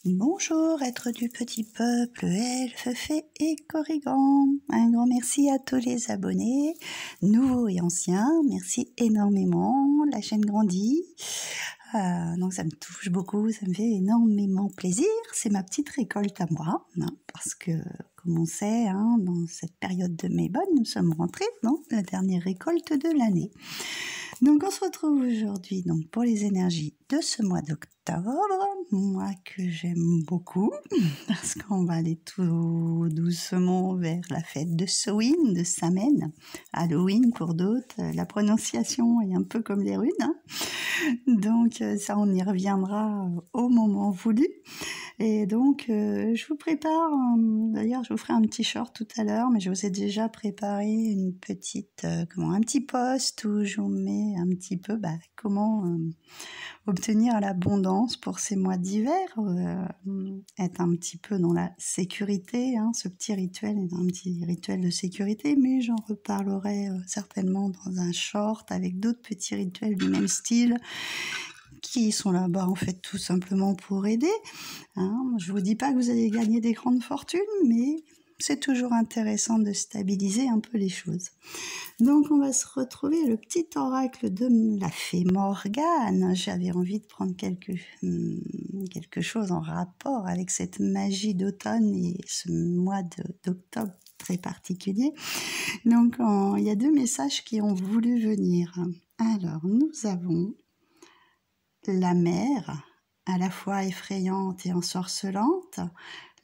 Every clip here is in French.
Bonjour, êtres du petit peuple, elfes, fées et corrigans. Un grand merci à tous les abonnés, nouveaux et anciens. Merci énormément, la chaîne grandit. Donc ça me touche beaucoup, ça me fait énormément plaisir. C'est ma petite récolte à moi, parce que, comme on sait, dans cette période de mai bonne, nous sommes rentrés dans la dernière récolte de l'année. Donc on se retrouve aujourd'hui pour les énergies de ce mois d'octobre, mois que j'aime beaucoup, parce qu'on va aller tout doucement vers la fête de Samhain, de Samhain, Halloween pour d'autres. La prononciation est un peu comme les runes, donc ça on y reviendra au moment voulu. Et donc je vous prépare, d'ailleurs je vous ferai un petit short tout à l'heure, mais je vous ai déjà préparé une petite, un petit post où je vous mets un petit peu comment obtenir l'abondance pour ces mois d'hiver, être un petit peu dans la sécurité. Ce petit rituel est un petit rituel de sécurité, mais j'en reparlerai certainement dans un short avec d'autres petits rituels du même style qui sont là-bas en fait tout simplement pour aider. Je vous dis pas que vous allez gagner des grandes fortunes, mais c'est toujours intéressant de stabiliser un peu les choses. Donc on va se retrouver le petit oracle de la fée Morgane. J'avais envie de prendre quelque chose en rapport avec cette magie d'automne et ce mois d'octobre très particulier. Donc il y a deux messages qui ont voulu venir. Alors nous avons la mer, à la fois effrayante et ensorcelante.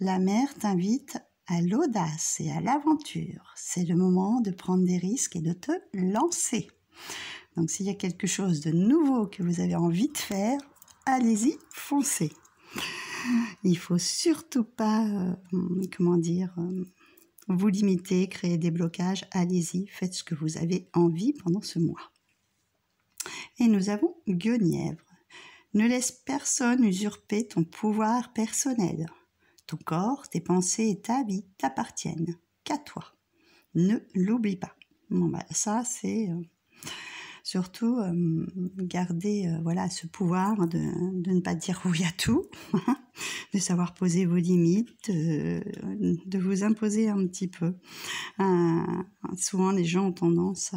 La mer t'invite à l'audace et à l'aventure. C'est le moment de prendre des risques et de te lancer. Donc s'il y a quelque chose de nouveau que vous avez envie de faire, allez-y, foncez. Il faut surtout pas, vous limiter, créer des blocages. Allez-y, faites ce que vous avez envie pendant ce mois. Et nous avons Guenièvre. Ne laisse personne usurper ton pouvoir personnel. Ton corps, tes pensées et ta vie t'appartiennent qu'à toi. Ne l'oublie pas. Ça, c'est surtout garder ce pouvoir de ne pas dire oui à tout, de savoir poser vos limites, de vous imposer un petit peu. Souvent, les gens ont tendance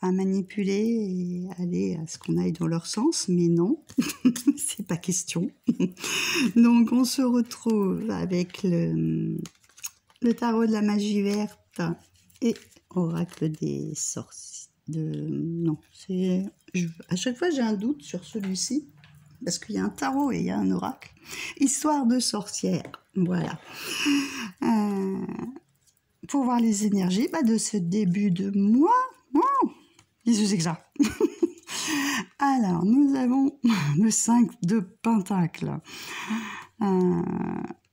à manipuler et aller à ce qu'on aille dans leur sens, mais non, c'est pas question. Donc, on se retrouve avec le tarot de la magie verte et oracle des sorciers. À chaque fois j'ai un doute sur celui-ci parce qu'il y a un tarot et il y a un oracle. Histoire de sorcière, voilà. Pour voir les énergies de ce début de mois. Qu'est-ce que c'est que ça? Alors, nous avons le 5 de Pentacle.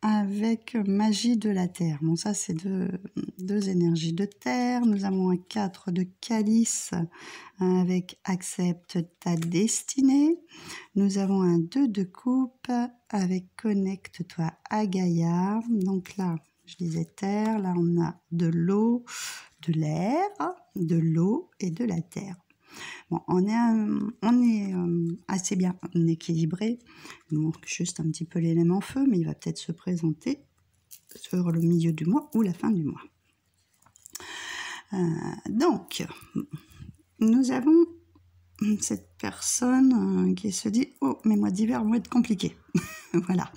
Avec magie de la terre. Bon, ça, c'est deux énergies de terre. Nous avons un 4 de calice avec accepte ta destinée. Nous avons un 2 de coupe avec connecte-toi à Gaïa. Donc là, je disais terre. Là, on a de l'eau, de l'air, de l'eau et de la terre. Bon, on est assez bien équilibré. Il manque juste un petit peu l'élément feu, mais il va peut-être se présenter sur le milieu du mois ou la fin du mois. Donc, nous avons cette personne qui se dit « Oh, mes mois d'hiver vont être compliqués. » Voilà.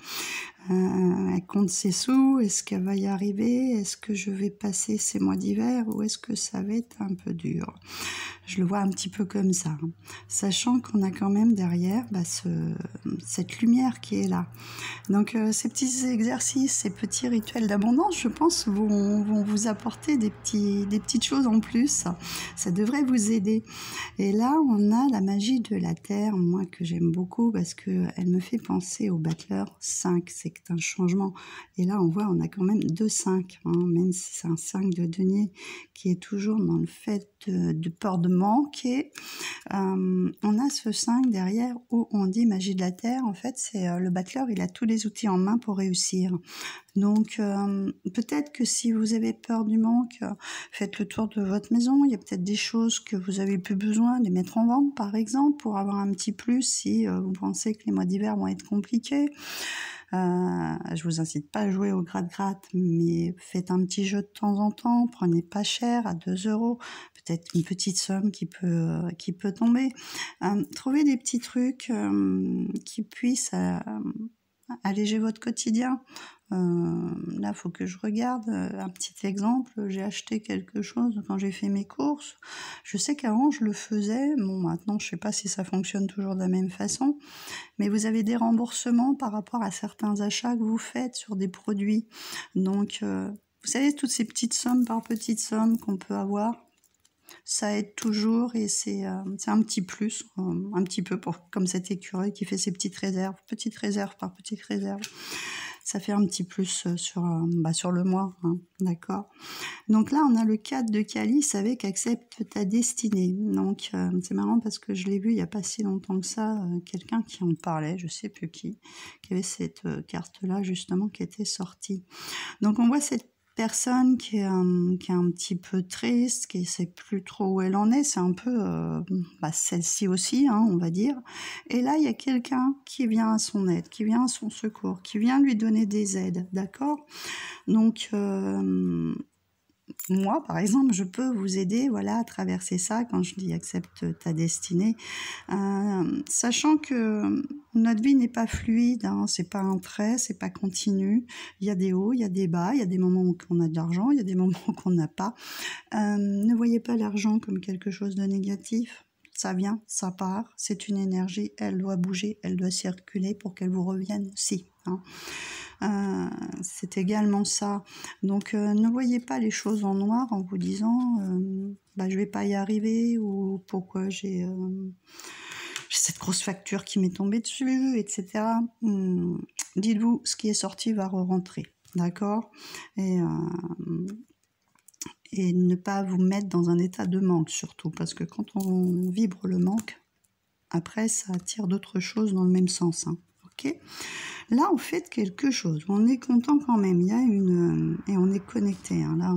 Elle compte ses sous, est-ce qu'elle va y arriver? Est-ce que je vais passer ces mois d'hiver ou est-ce que ça va être un peu dur? Je le vois un petit peu comme ça, sachant qu'on a quand même derrière cette lumière qui est là. Donc ces petits exercices, ces petits rituels d'abondance, je pense, vont vous apporter des petites choses en plus. Ça devrait vous aider. Et là, on a la magie de la terre, moi que j'aime beaucoup parce qu'elle me fait penser au battleur 5, c'est un changement. Et là, on voit, on a quand même 2 5, même si c'est un 5 de denier qui est toujours dans le fait de peur de manquer. On a ce 5 derrière où on dit magie de la terre. En fait, c'est le battleur, il a tous les outils en main pour réussir. Donc, peut-être que si vous avez peur du manque, faites le tour de votre maison. Il y a peut-être des choses que vous avez plus besoin de les mettre en vente, par exemple, pour avoir un petit plus si vous pensez que les mois d'hiver vont être compliqués. Je vous incite pas à jouer au gratte-gratte, mais faites un petit jeu de temps en temps, prenez pas cher, à 2 €, peut-être une petite somme qui peut tomber. Trouvez des petits trucs qui puissent alléger votre quotidien. Là, faut que je regarde un petit exemple. J'ai acheté quelque chose quand j'ai fait mes courses. Je sais qu'avant, je le faisais. Bon, maintenant, je sais pas si ça fonctionne toujours de la même façon. Mais vous avez des remboursements par rapport à certains achats que vous faites sur des produits. Donc, vous savez, toutes ces petites sommes par petites sommes qu'on peut avoir, ça aide toujours et c'est un petit plus, un petit peu comme cet écureuil qui fait ses petites réserves par petites réserves. Ça fait un petit plus sur le mois, hein, d'accord. Donc là, on a le 4 de calice avec accepte ta destinée. Donc c'est marrant parce que je l'ai vu il n'y a pas si longtemps que ça, quelqu'un qui en parlait, je sais plus qui avait cette carte-là justement qui était sortie. Donc on voit cette personne qui est un petit peu triste, qui ne sait plus trop où elle en est, c'est un peu celle-ci aussi, hein, on va dire. Et là, il y a quelqu'un qui vient à son aide, qui vient à son secours, qui vient lui donner des aides, d'accord? Donc, moi, par exemple, je peux vous aider, voilà, à traverser ça quand je dis accepte ta destinée, sachant que notre vie n'est pas fluide, hein, c'est pas un trait, c'est pas continu. Il y a des hauts, il y a des bas, il y a des moments où on a de l'argent, il y a des moments où on n'a pas. Ne voyez pas l'argent comme quelque chose de négatif. Ça vient, ça part, c'est une énergie, elle doit bouger, elle doit circuler pour qu'elle vous revienne aussi, hein. C'est également ça. Donc ne voyez pas les choses en noir en vous disant je vais pas y arriver ou pourquoi j'ai cette grosse facture qui m'est tombée dessus, etc. Dites-vous, ce qui est sorti va re-rentrer, d'accord? Et ne pas vous mettre dans un état de manque surtout, parce que quand on vibre le manque, après ça attire d'autres choses dans le même sens, hein. Ok ? Là, on fait quelque chose. On est content quand même. Il y a et on est connecté, hein. Là,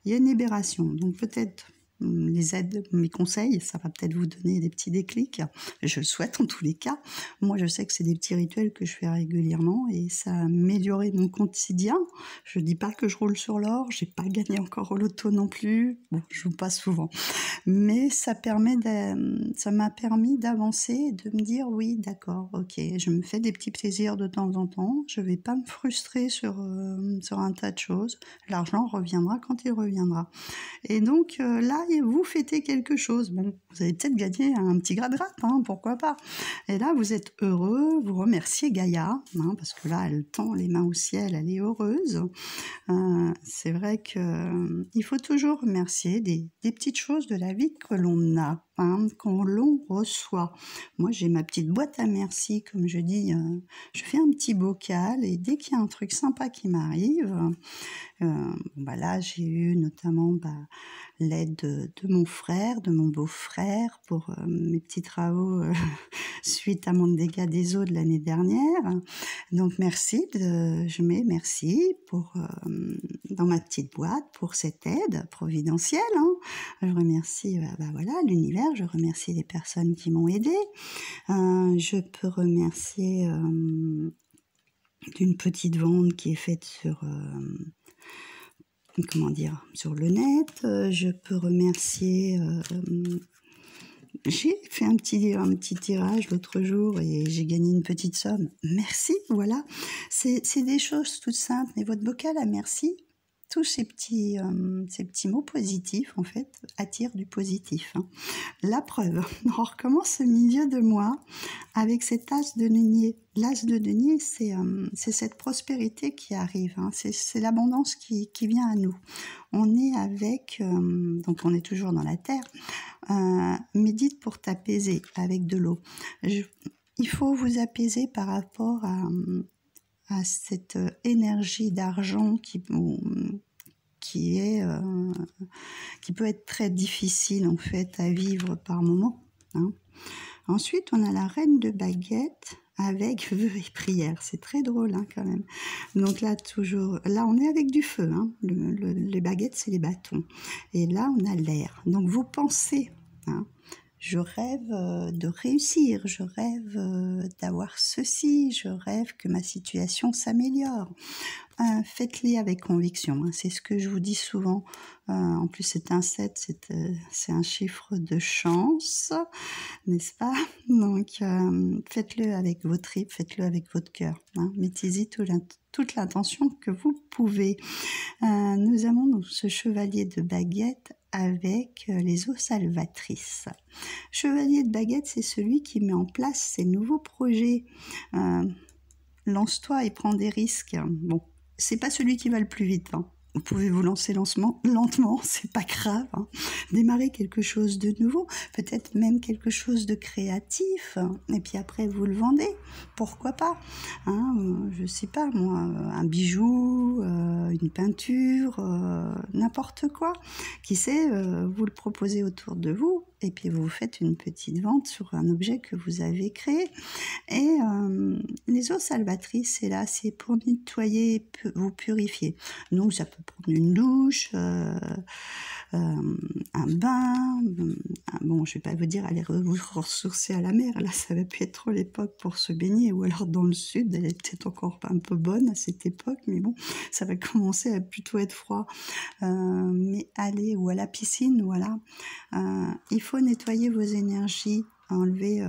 il y a une libération. Donc peut-être les aides, mes conseils, ça va peut-être vous donner des petits déclics. Je le souhaite en tous les cas. Moi, je sais que c'est des petits rituels que je fais régulièrement et ça a amélioré mon quotidien. Je dis pas que je roule sur l'or. J'ai pas gagné encore au loto non plus. Bon, je joue pas souvent. Mais ça m'a permis d'avancer et de me dire oui, d'accord, ok, je me fais des petits plaisirs de temps en temps, je vais pas me frustrer sur un tas de choses, l'argent reviendra quand il reviendra. Et donc là, vous fêtez quelque chose, bon, vous allez peut-être gagner un petit gratte-gratte, hein, pourquoi pas. Et là, vous êtes heureux, vous remerciez Gaïa, hein, parce que là, elle tend les mains au ciel, elle est heureuse. C'est vrai que il faut toujours remercier des petites choses de la vie que l'on a, hein, qu'on l'on reçoit. Moi, j'ai ma petite boîte à merci, comme je dis, je fais un petit bocal et dès qu'il y a un truc sympa qui m'arrive, là, j'ai eu notamment l'aide de mon frère, de mon beau-frère pour mes petits travaux suite à mon dégât des eaux de l'année dernière. Donc je mets merci pour dans ma petite boîte pour cette aide providentielle, hein. Je remercie l'univers, je remercie les personnes qui m'ont aidée. Je peux remercier d'une petite vente qui est faite sur sur le net. Je peux remercier j'ai fait un petit tirage l'autre jour et j'ai gagné une petite somme. Merci, voilà. C'est des choses toutes simples. Mais votre bocal à merci, tous ces petits mots positifs, en fait, attirent du positif, hein. La preuve, on recommence au milieu de mois avec cet as de denier. L'as de denier, c'est cette prospérité qui arrive, hein. C'est l'abondance qui vient à nous. On est avec, donc on est toujours dans la terre, médite pour t'apaiser avec de l'eau. Il faut vous apaiser par rapport à cette énergie d'argent qui peut être très difficile en fait à vivre par moment, hein. Ensuite, on a la reine de baguette avec vœux et prières. C'est très drôle, hein, quand même. Donc là, on est avec du feu, hein. Les baguettes, c'est les bâtons. Et là, on a l'air. Donc vous pensez, hein, je rêve de réussir, je rêve d'avoir ceci, je rêve que ma situation s'améliore. Faites-les avec conviction, hein, c'est ce que je vous dis souvent. En plus, c'est un 7, c'est un chiffre de chance, n'est-ce pas? Donc, faites-le avec vos tripes, faites-le avec votre cœur. Hein. Mettez-y toute l'intention que vous pouvez. Nous avons donc ce chevalier de baguette avec les eaux salvatrices. Chevalier de baguette, c'est celui qui met en place ses nouveaux projets. Lance-toi et prends des risques. Bon, c'est pas celui qui va le plus vite. Hein. Vous pouvez vous lancer lentement, c'est pas grave. Hein. Démarrer quelque chose de nouveau, peut-être même quelque chose de créatif, et puis après vous le vendez. Pourquoi pas? Hein, je sais pas moi, un bijou, une peinture, n'importe quoi. Qui sait, vous le proposez autour de vous, et puis vous faites une petite vente sur un objet que vous avez créé. Et les eaux salvatrices, c'est là, c'est pour nettoyer, vous purifier. Donc ça peut prendre une douche, un bain. Bon, je vais pas vous dire allez vous ressourcer à la mer. Là, ça va plus être trop l'époque pour se baigner. Ou alors dans le sud, elle est peut-être encore un peu bonne à cette époque, mais bon, ça va commencer à plutôt être froid. Mais allez, ou à la piscine, voilà. Il faut nettoyer vos énergies, enlever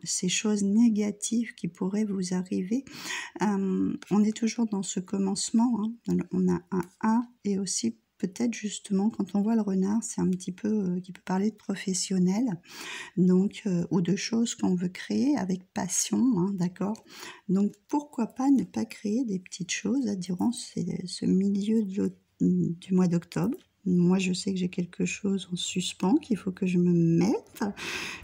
ces choses négatives qui pourraient vous arriver. On est toujours dans ce commencement, hein. On a un 1 et aussi peut-être justement quand on voit le renard, c'est un petit peu qui peut parler de professionnel, donc ou de choses qu'on veut créer avec passion, hein, d'accord. Donc pourquoi pas ne pas créer des petites choses durant ce milieu du mois d'octobre. Moi, je sais que j'ai quelque chose en suspens qu'il faut que je me mette.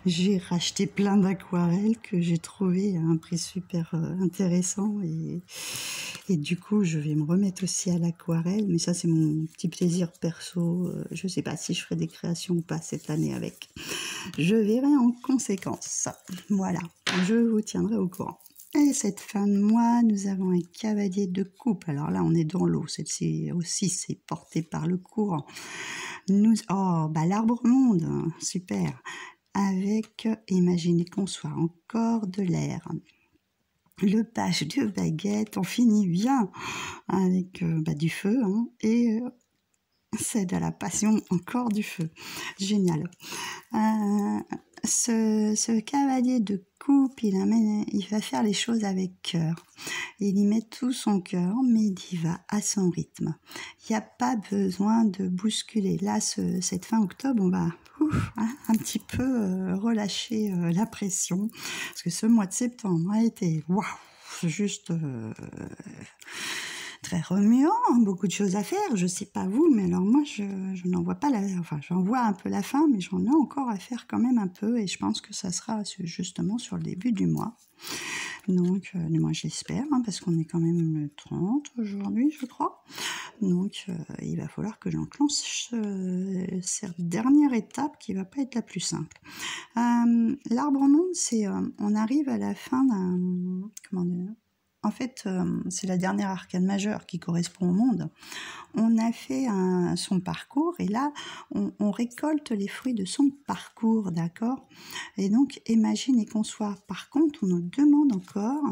J'ai racheté plein d'aquarelles que j'ai trouvées à un prix super intéressant et du coup, je vais me remettre aussi à l'aquarelle. Mais ça, c'est mon petit plaisir perso. Je ne sais pas si je ferai des créations ou pas cette année avec. Je verrai en conséquence. Voilà, je vous tiendrai au courant. Et cette fin de mois, nous avons un cavalier de coupe. Alors là, on est dans l'eau. Celle-ci aussi, c'est porté par le courant. L'arbre monde, super. Avec, imaginez qu'on soit encore de l'air. Le page de baguette, on finit bien avec du feu, hein, et c'est de la passion, encore du feu. Génial. Ce cavalier de coupe, il va faire les choses avec cœur. Il y met tout son cœur, mais il y va à son rythme. Il n'y a pas besoin de bousculer. Là, cette fin octobre, on va un petit peu relâcher la pression. Parce que ce mois de septembre a été juste très remuant, beaucoup de choses à faire. Je sais pas vous, mais alors moi, je n'en vois pas j'en vois un peu la fin, mais j'en ai encore à faire quand même un peu, et je pense que ça sera justement sur le début du mois. Donc, moi j'espère, hein, parce qu'on est quand même le 30 aujourd'hui, je crois. Donc, il va falloir que j'enclenche cette dernière étape qui va pas être la plus simple. L'arbre monde, c'est, on arrive à la fin d'un, comment dire, en fait, c'est la dernière arcane majeure qui correspond au monde. On a fait son parcours et là, on récolte les fruits de son parcours, d'accord? Et donc, imaginez qu'on soit... Par contre, on nous demande encore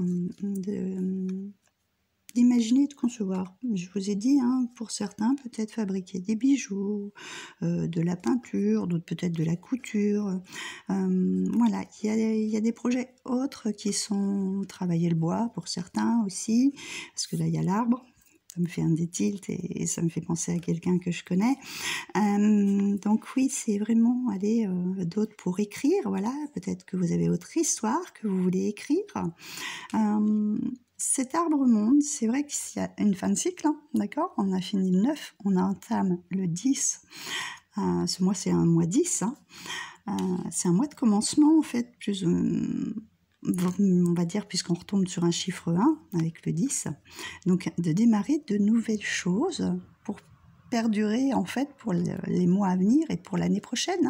d'imaginer, de concevoir. Je vous ai dit, hein, pour certains, peut-être fabriquer des bijoux, de la peinture, d'autres peut-être de la couture. Voilà, il y a des projets autres qui sont travailler le bois pour certains aussi, parce que là, il y a l'arbre. Ça me fait un détilt et ça me fait penser à quelqu'un que je connais. Donc oui, c'est vraiment aller d'autres pour écrire. Voilà, peut-être que vous avez votre histoire que vous voulez écrire. Cet arbre monde, c'est vrai qu'il y a une fin de cycle, hein, d'accord? On a fini le 9, on entame le 10. Ce mois, c'est un mois 10. Hein. C'est un mois de commencement, en fait, plus... on va dire, puisqu'on retombe sur un chiffre 1 avec le 10, donc de démarrer de nouvelles choses pour perdurer en fait pour les mois à venir et pour l'année prochaine.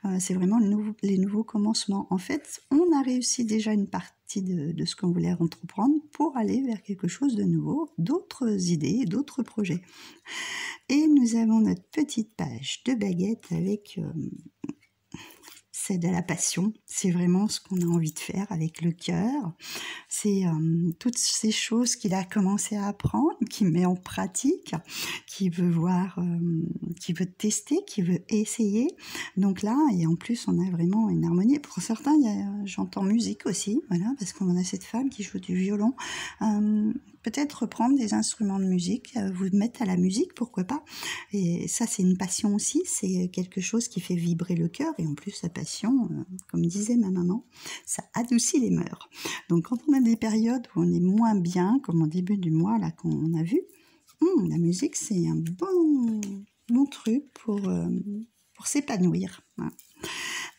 Hein. C'est vraiment les nouveaux commencements. En fait, on a réussi déjà une partie de ce qu'on voulait entreprendre pour aller vers quelque chose de nouveau, d'autres idées, d'autres projets. Et nous avons notre petite page de baguette avec... c'est de la passion, c'est vraiment ce qu'on a envie de faire avec le cœur. C'est toutes ces choses qu'il a commencé à apprendre, qu'il met en pratique, qu'il veut voir, qu'il veut tester, qu'il veut essayer. Donc là, et en plus, on a vraiment une harmonie. Pour certains, j'entends musique aussi, voilà, parce qu'on a cette femme qui joue du violon. Peut-être reprendre des instruments de musique, vous mettre à la musique, pourquoi pas. Et ça, c'est une passion aussi, c'est quelque chose qui fait vibrer le cœur. Et en plus, la passion, comme disait ma maman, ça adoucit les mœurs. Donc quand on a des périodes où on est moins bien, comme au début du mois, là, qu'on a vu, la musique, c'est un bon truc pour s'épanouir. Hein.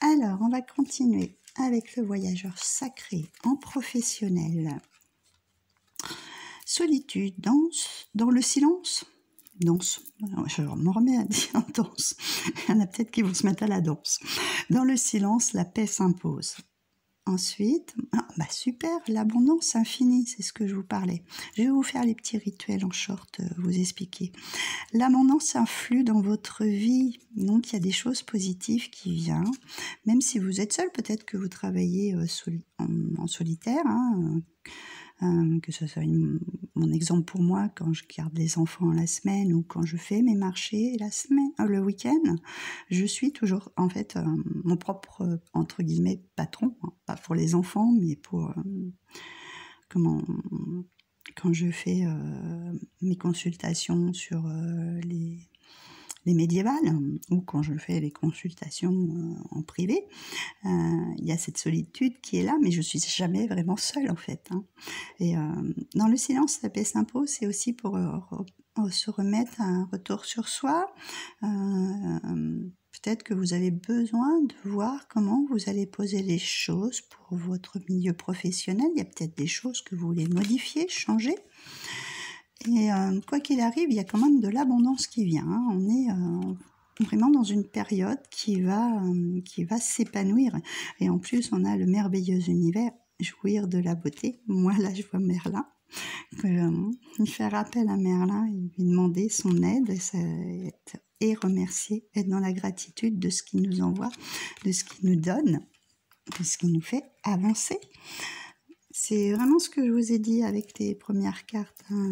Alors, on va continuer avec le voyageur sacré en professionnel. Solitude, danse, dans le silence. Danse, je m'en remets à dire danse. Il y en a peut-être qui vont se mettre à la danse. Dans le silence, la paix s'impose. Ensuite, super, l'abondance infinie, c'est ce que je vous parlais. Je vais vous faire les petits rituels en short, vous expliquer. L'abondance influe dans votre vie, donc il y a des choses positives qui viennent. Même si vous êtes seul, peut-être que vous travaillez en solitaire, hein, que ce soit mon exemple pour moi quand je garde les enfants la semaine ou quand je fais mes marchés le week-end, je suis toujours en fait mon propre entre guillemets patron, hein, pas pour les enfants mais pour quand je fais mes consultations sur les médiévales ou quand je fais les consultations en privé, il y a cette solitude qui est là, mais je suis jamais vraiment seule en fait. Hein. Et dans le silence, la paix s'impose, c'est aussi pour se remettre à un retour sur soi. Peut-être que vous avez besoin de voir comment vous allez poser les choses pour votre milieu professionnel. Il y a peut-être des choses que vous voulez modifier, changer. Et quoi qu'il arrive, il y a quand même de l'abondance qui vient. Hein. On est vraiment dans une période qui va s'épanouir. Et en plus, on a le merveilleux univers, jouir de la beauté. Moi, là, je vois Merlin. Faire appel à Merlin et lui demander son aide et remercier, être dans la gratitude de ce qu'il nous envoie, de ce qu'il nous donne, de ce qui nous fait avancer. C'est vraiment ce que je vous ai dit avec les premières cartes. Hein.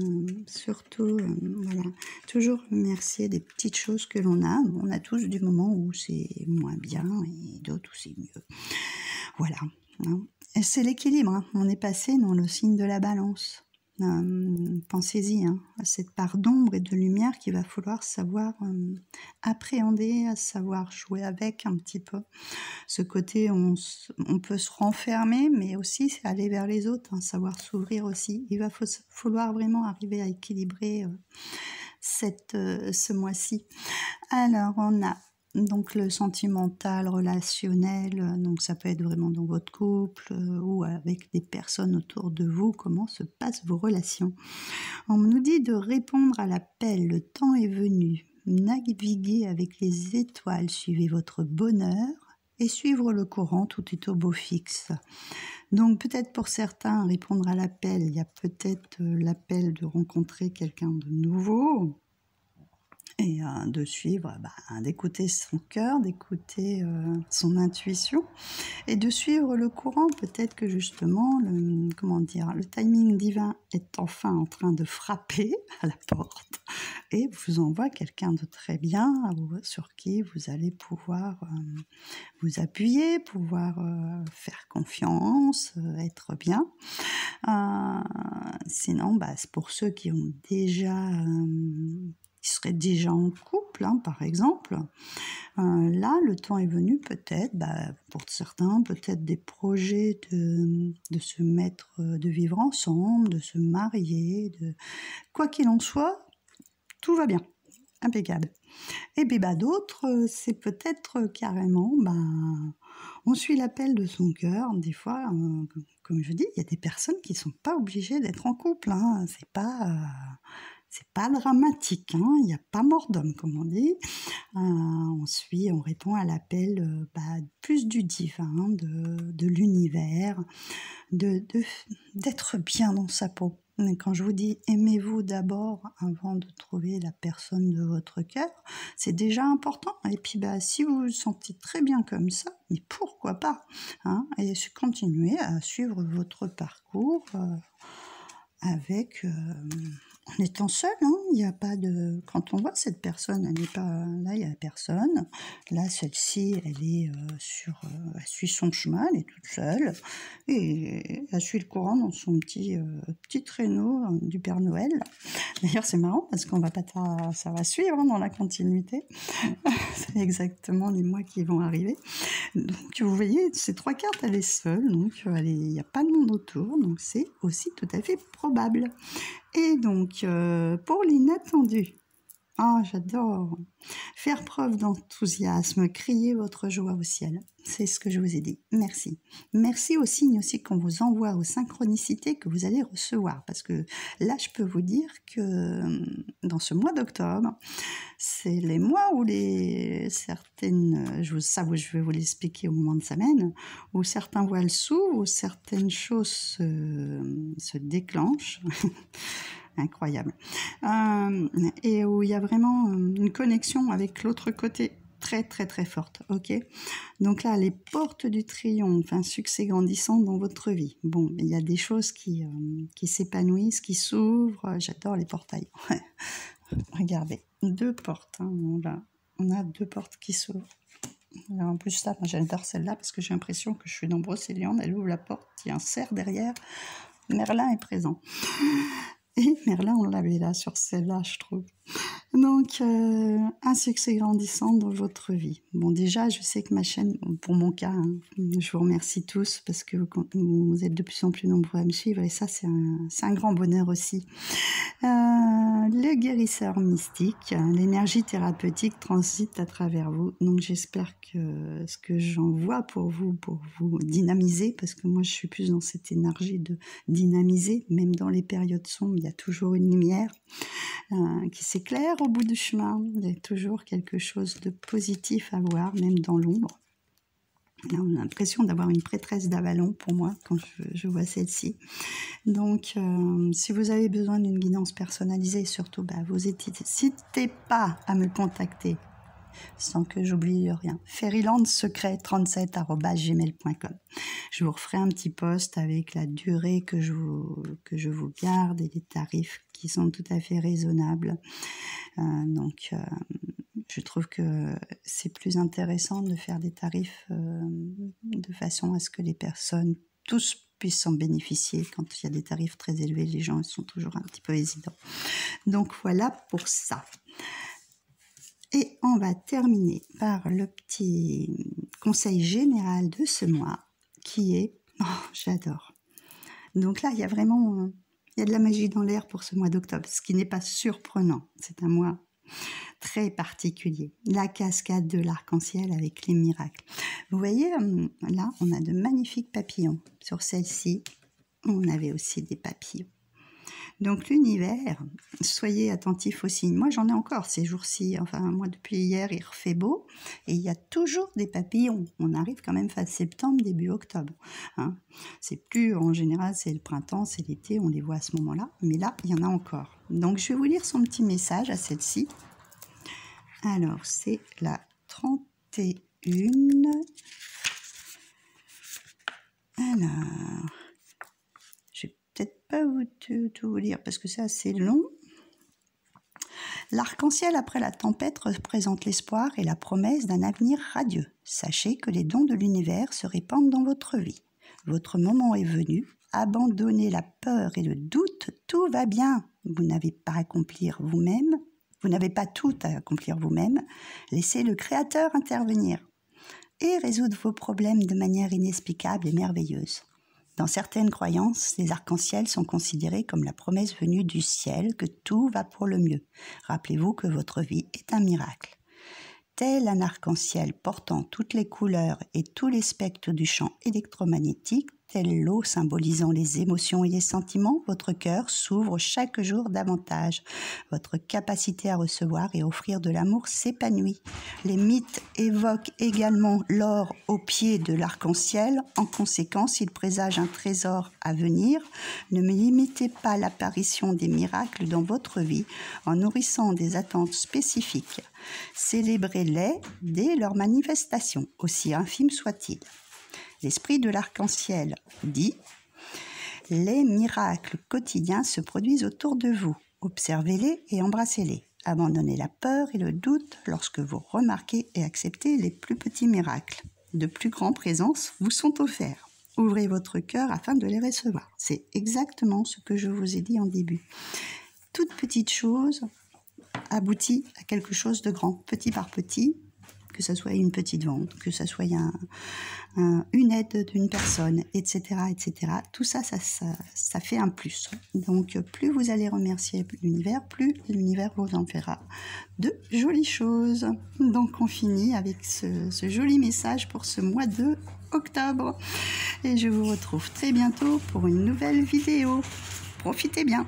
Surtout, voilà, toujours remercier des petites choses que l'on a. On a tous du moment où c'est moins bien et d'autres où c'est mieux. Voilà. Hein. Et c'est l'équilibre. Hein. On est passé dans le signe de la balance. Pensez-y, hein, à cette part d'ombre et de lumière qu'il va falloir savoir appréhender, à savoir jouer avec un petit peu. Ce côté, on peut se renfermer, mais aussi aller vers les autres, hein, savoir s'ouvrir aussi. Il va falloir vraiment arriver à équilibrer ce mois-ci. Alors, on a donc le sentimental, relationnel, donc ça peut être vraiment dans votre couple ou avec des personnes autour de vous, comment se passent vos relations. On nous dit de répondre à l'appel, le temps est venu, naviguez avec les étoiles, suivez votre bonheur et suivre le courant, tout est au beau fixe. Donc peut-être pour certains, répondre à l'appel, il y a peut-être l'appel de rencontrer quelqu'un de nouveau, et de suivre, d'écouter son cœur, d'écouter son intuition et de suivre le courant. Peut-être que justement, le timing divin est enfin en train de frapper à la porte et vous envoie quelqu'un de très bien sur qui vous allez pouvoir vous appuyer, pouvoir faire confiance, être bien. Sinon, c'est pour ceux qui ont déjà... qui seraient déjà en couple, hein, par exemple. Là, le temps est venu peut-être, pour certains, peut-être des projets de se mettre, de vivre ensemble, de se marier, quoi qu'il en soit, tout va bien, impeccable. Et puis d'autres, c'est peut-être carrément, on suit l'appel de son cœur. Des fois, comme je dis, il y a des personnes qui ne sont pas obligées d'être en couple, hein, c'est pas dramatique, hein, il n'y a pas mort d'homme, comme on dit. On répond à l'appel plus du divin, de l'univers, d'être bien dans sa peau. Quand je vous dis aimez-vous d'abord avant de trouver la personne de votre cœur, c'est déjà important. Et puis si vous vous sentez très bien comme ça, mais pourquoi pas, hein, et continuez à suivre votre parcours avec en étant seul, hein. Il n'y a pas de... Quand on voit cette personne, elle n'est pas là, il n'y a personne. Là, celle-ci, elle est elle suit son chemin, elle est toute seule et elle suit le courant dans son petit traîneau du Père Noël. D'ailleurs, c'est marrant parce qu'on va pas ça va suivre, hein, dans la continuité. C'est exactement les mois qui vont arriver. Donc, vous voyez, ces 3 cartes, elle est seule, donc il n'y a pas de monde autour, donc c'est aussi tout à fait probable. Et donc, pour l'inattendu, j'adore faire preuve d'enthousiasme, crier votre joie au ciel. C'est ce que je vous ai dit. Merci. Merci aux signes aussi qu'on vous envoie, aux synchronicités que vous allez recevoir. Parce que là, je peux vous dire que dans ce mois d'octobre, c'est les mois où certaines... je vais vous l'expliquer au moment de semaine, où certains voiles s'ouvrent, où certaines choses se déclenchent. Incroyable. Et où il y a vraiment une connexion avec l'autre côté très très très forte, ok. Donc là, les portes du triomphe, un succès grandissant dans votre vie. Bon, il y a des choses qui s'épanouissent, qui s'ouvrent. J'adore les portails. Regardez, 2 portes. Hein, on a 2 portes qui s'ouvrent. Alors en plus, là, j'adore celle-là parce que j'ai l'impression que je suis dans Brocéliande. Elle ouvre la porte, il y a un cerf derrière. Merlin est présent. Et Merlin, on l'avait là sur celle-là, je trouve. Donc, un succès grandissant dans votre vie. Bon, déjà, je sais que ma chaîne, pour mon cas, hein, je vous remercie tous parce que vous êtes de plus en plus nombreux à me suivre et ça, c'est un grand bonheur aussi. Le guérisseur mystique, l'énergie thérapeutique transite à travers vous. Donc, j'espère que ce que j'envoie pour vous dynamiser, parce que moi, je suis plus dans cette énergie de dynamiser, même dans les périodes sombres, il y a toujours une lumière qui s'éclaire au bout du chemin. Il y a toujours quelque chose de positif à voir, même dans l'ombre. On a l'impression d'avoir une prêtresse d'Avalon pour moi quand je vois celle-ci. Donc, si vous avez besoin d'une guidance personnalisée, surtout, vous n'hésitez pas à me contacter sans que j'oublie rien. fairylandsecret37@gmail.com. Je vous referai un petit post avec la durée que je vous garde et les tarifs qui sont tout à fait raisonnables. Je trouve que c'est plus intéressant de faire des tarifs de façon à ce que les personnes, tous, puissent en bénéficier. Quand il y a des tarifs très élevés, les gens sont toujours un petit peu hésitants. Donc voilà pour ça. Et on va terminer par le petit conseil général de ce mois qui est... j'adore. Donc là, il y a vraiment... il y a de la magie dans l'air pour ce mois d'octobre, ce qui n'est pas surprenant. C'est un mois très particulier. La cascade de l'arc-en-ciel avec les miracles. Vous voyez, là, on a de magnifiques papillons. Sur celle-ci, on avait aussi des papillons. Donc l'univers, soyez attentifs aux signes. Moi, j'en ai encore ces jours-ci. Enfin, moi, depuis hier, il refait beau. Et il y a toujours des papillons. On arrive quand même fin septembre, début octobre. Hein. C'est plus, en général, c'est le printemps, c'est l'été, on les voit à ce moment-là. Mais là, il y en a encore. Donc, je vais vous lire son petit message à celle-ci. Alors, c'est la 31. Alors... peut-être pas tout vous lire parce que c'est assez long. L'arc-en-ciel après la tempête représente l'espoir et la promesse d'un avenir radieux. Sachez que les dons de l'univers se répandent dans votre vie. Votre moment est venu. Abandonnez la peur et le doute. Tout va bien. Vous n'avez pas à accomplir vous-même. Vous n'avez pas tout à accomplir vous-même. Laissez le Créateur intervenir et résoudre vos problèmes de manière inexplicable et merveilleuse. Dans certaines croyances, les arcs-en-ciel sont considérés comme la promesse venue du ciel que tout va pour le mieux. Rappelez-vous que votre vie est un miracle. Tel un arc-en-ciel portant toutes les couleurs et tous les spectres du champ électromagnétique, Telle l'eau symbolisant les émotions et les sentiments, votre cœur s'ouvre chaque jour davantage. Votre capacité à recevoir et offrir de l'amour s'épanouit. Les mythes évoquent également l'or au pied de l'arc-en-ciel. En conséquence, ils présagent un trésor à venir. Ne limitez pas l'apparition des miracles dans votre vie en nourrissant des attentes spécifiques. Célébrez-les dès leur manifestation, aussi infime soit-il. L'esprit de l'arc-en-ciel dit « Les miracles quotidiens se produisent autour de vous. Observez-les et embrassez-les. Abandonnez la peur et le doute lorsque vous remarquez et acceptez les plus petits miracles. De plus grandes présences vous sont offerts. Ouvrez votre cœur afin de les recevoir. » C'est exactement ce que je vous ai dit en début. Toute petite chose aboutit à quelque chose de grand, petit par petit. Que ce soit une petite vente, que ce soit une aide d'une personne, etc., etc. Tout ça, ça fait un plus. Donc, plus vous allez remercier l'univers, plus l'univers vous en fera de jolies choses. Donc, on finit avec ce joli message pour ce mois de octobre. Et je vous retrouve très bientôt pour une nouvelle vidéo. Profitez bien!